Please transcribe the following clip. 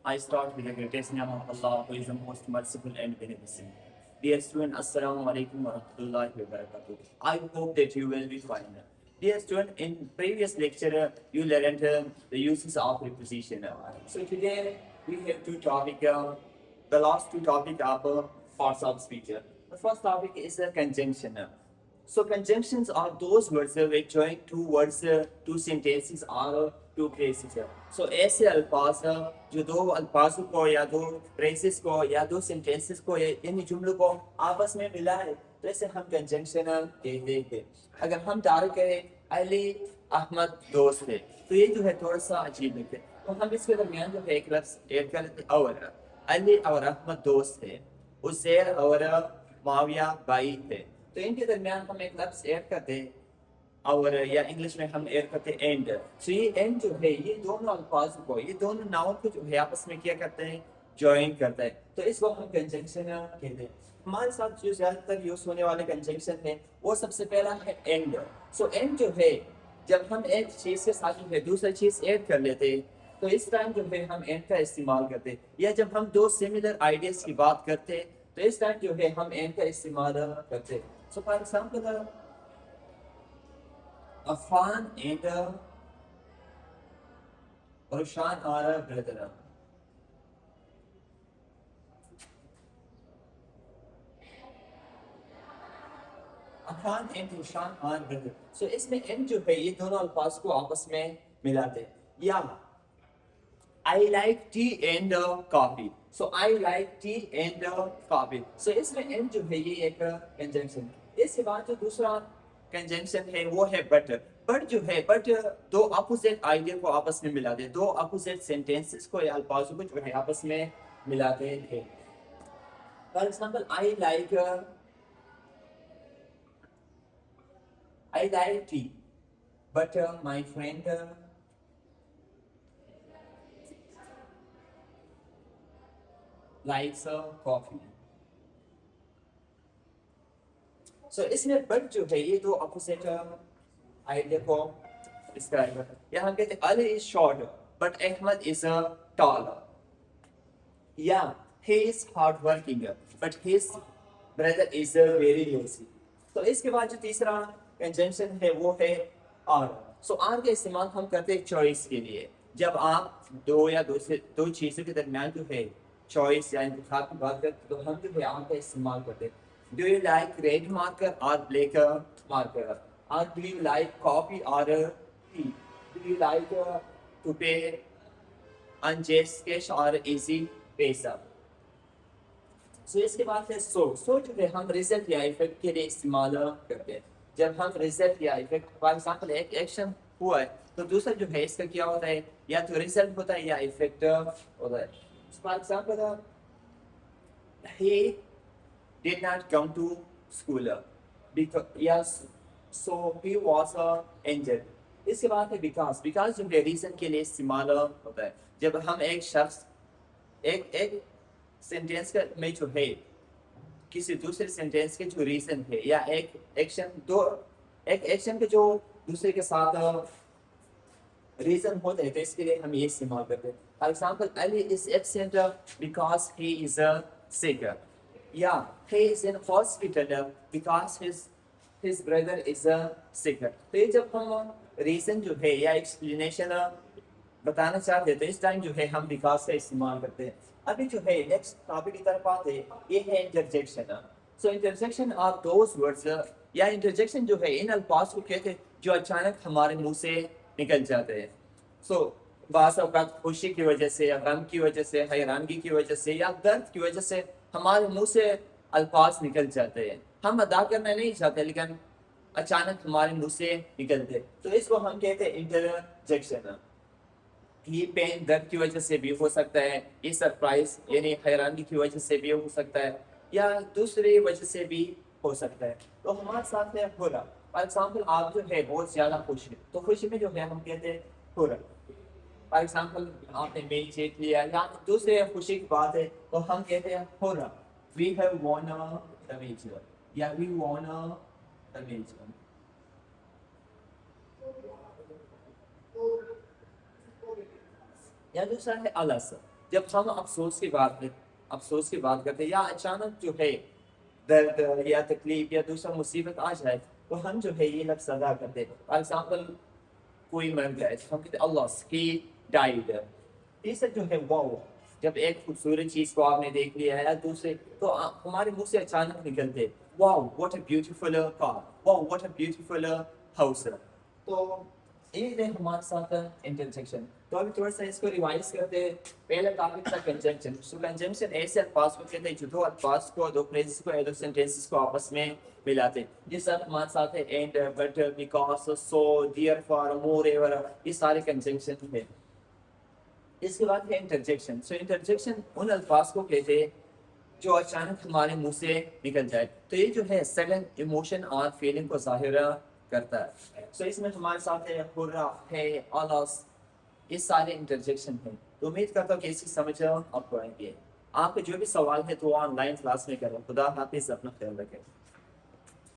I start with the greatest name of Allah, who is the most merciful and beneficent. Dear student, Assalamu alaikum wa rahmatullahi wa barakatuh. I hope that you will be fine. Dear student, in previous lecture, you learned the uses of preposition. So today we have two topics. The last two topics are parts of speech. The first topic is a conjunction. So conjunctions are those words which join two words, two sentences or two phrases. So ऐसे अल्फाज जो दो अल्फाजों को या दो phrases को या दो sentences को या इन जुमलों को आपस में मिला है तो इसे हम conjunction कहते हैं। अगर हम डायरेक्ट कहें अली अहमद दोस्त है तो ये जो है थोड़ा सा अजीब लगता है, तो हम इसके दरमियान जो है एक लफ्ज ऐड कर लेते हैं और अली और अहमद दोस्त है, उज़ैर और माविया भाई थे। तो इनके दरमियान हम एक लफ्ज ऐड करते हैं और या इंग्लिश में हम ऐड करते हैं एंड। सो ये एंड जो है ये दोनों अल्फाज को, ये दोनों नाउन को जो है आपस में क्या करते हैं, ज्वाइन करता है, तो इसको हम कंजंक्शन कहते हैं। हमारे साथ जो ज्यादातर यूज होने वाले कंजंक्शन है वो सबसे पहला है एंड। सो एंड जो है जब हम एक चीज के साथ जो है दूसरी चीज ऐड कर लेते हैं तो इस टाइम जो है हम एंड का इस्तेमाल करते हैं, या जब हम दो सिमिलर आइडियाज की बात करते हैं तो इस टाइम जो है हम एंड का इस्तेमाल करते हैं। So for example Affan and Roshan are a brother. Affan and Roshan are brother. So इसमें एंड जो है ये दोनों अल्फाज को आपस में मिलाते हैं। या I like tea and coffee. So I like tea and coffee. So इसमें एंड जो है ये एक कंजंक्शन। इसके बाद जो दूसरा कंजंक्शन है वो है बट जो है बट दो अपोजिट आइडिया को आपस में मिलाते हैं, दो अपोजिट सेंटेंसेस को या अल्फाजों को जो है आपस में मिलाते हैं। For example I like tea but my friend likes coffee. So इसमें बट जो है ये दो अपोजिट आइडिया को डिस्क्राइब करता है। या हम कहते हैं Ali is short but Ahmad is tall, या he is hard working but his brother is very lazy. तो इसके बाद जो तीसरा कंजंक्शन है वो है आर। सो आर का इस्तेमाल हम करते हैं चॉइस के लिए, जब आप दो या दो चीज़ों के दरमियान जो है चॉइस या इंतखाब की बात करते तो हम जो है आर का इस्तेमाल करते हैं। Do you like red marker or black marker? Or do you like coffee or tea? Do you like to pay on just cash or easy पैसा? So इसके बाद है सो जो है हम रिजल्ट या इफेक्ट के लिए इस्तेमाल करते हैं। जब हम रिजल्ट या इफेक्ट, फॉर एग्जाम्पल एक एक्शन हुआ है तो दूसरा जो है इसका क्या होता है, या तो रिजल्ट होता है या इफेक्ट होता है। For example he did not come to school because yes, so he was injured. इसके बाद है बिकॉज जो है रीजन के लिए इस्तेमाल होता है। जब हम एक शख्स एक सेंटेंस का में जो है किसी दूसरे सेंटेंस के जो रीजन है या एक एक्शन के जो दूसरे के साथ रीजन होते हैं तो इसके लिए हम ये इस्तेमाल करते हैं। For example Ali is absent because he is sick. Yeah, he is in hospital because his brother is sick. तो ये जब हम रीजन जो है या एक्सप्लेनेशन बताना चाहते हैं तो इस टाइम जो है हम बिकॉज का इस्तेमाल करते हैं। अभी जो है नेक्स्ट टॉपिक की तरफ आते हैं, ये है interjection. So interjection are those words, या इंटरजेक्शन जो है इन अल्फाज को कहते हैं जो अचानक हमारे मुंह से निकल जाते हैं। सो बाज़ औक़ात खुशी की वजह से या गम की वजह से, हैरानगी की वजह से या दर्द की वजह से हमारे मुंह से अल्फाज निकल जाते हैं। हम अदा करना नहीं चाहते लेकिन अचानक हमारे मुंह से निकलते, तो इसको हम कहते हैं इंटरजेक्शन। ये पेन दर्द की वजह से भी हो सकता है, ये सरप्राइज यानी हैरानगी की वजह से भी हो सकता है, या दूसरी वजह से भी हो सकता है। तो हमारे साथ है हुर्रा। फॉर एग्जाम्पल आप जो है बहुत ज़्यादा खुश है तो खुशी में जो है हम कहते हैं हुर्रा। फॉर एग्जाम्पल आपने मैच जीत लिया या दूसरे खुशी की बात है तो हम कहते हैं hurrah, we have won the match, या वी वॉन द मैच। या दूसरा है अलस। जब हम अफसोस की बात करते हैं या अचानक जो है दर्द या तकलीफ या दूसरा मुसीबत आ जाए, तो हम जो है ये लफ्ज़ अदा करते हैं। फॉर एग्जाम्पल कोई मर जाए तो हम कहते हैं अल्लाह ही डाइड। तीसरा जो है वाओ, जब एक खूबसूरत चीज़ को आपने देख लिया है या दूसरे, तो हमारे मुंह से अचानक निकलते wow what a beautiful car, wow what a beautiful house. तो ये है हमारे साथ इंटरजेक्शन। तो अभी थोड़ा सा इसको रिवाइज करते हैं। पहला टॉपिक था कंजंक्शन। सो कंजंक्शन ऐसे अल्फाज को कहते हैं जो दो अल्फाज को, दो फ्रेजेस को या दो सेंटेंसेस को आपस में मिलाते हैं। ये सब हमारे साथ है and, but, because, so, dear, for, more ever, ये सारे कंजंक्शन है। इसके बाद है इंटरजेक्शन। सो इंटरजेक्शन उन अल्फाज को कहते हैं जो अचानक हमारे मुंह से निकल जाए। तो ये जो है सडन इमोशन और फीलिंग को जाहिर करता है। सो इसमें हमारे साथ है हुर्रा है, अलस, ये सारे इंटरजेक्शन हैं। तो उम्मीद करता हूँ कि इसकी समझ आपको आएंगे। आपके जो भी सवाल है तो ऑनलाइन क्लास में करें। खुदा हाफिज़, अपना ख्याल रखें।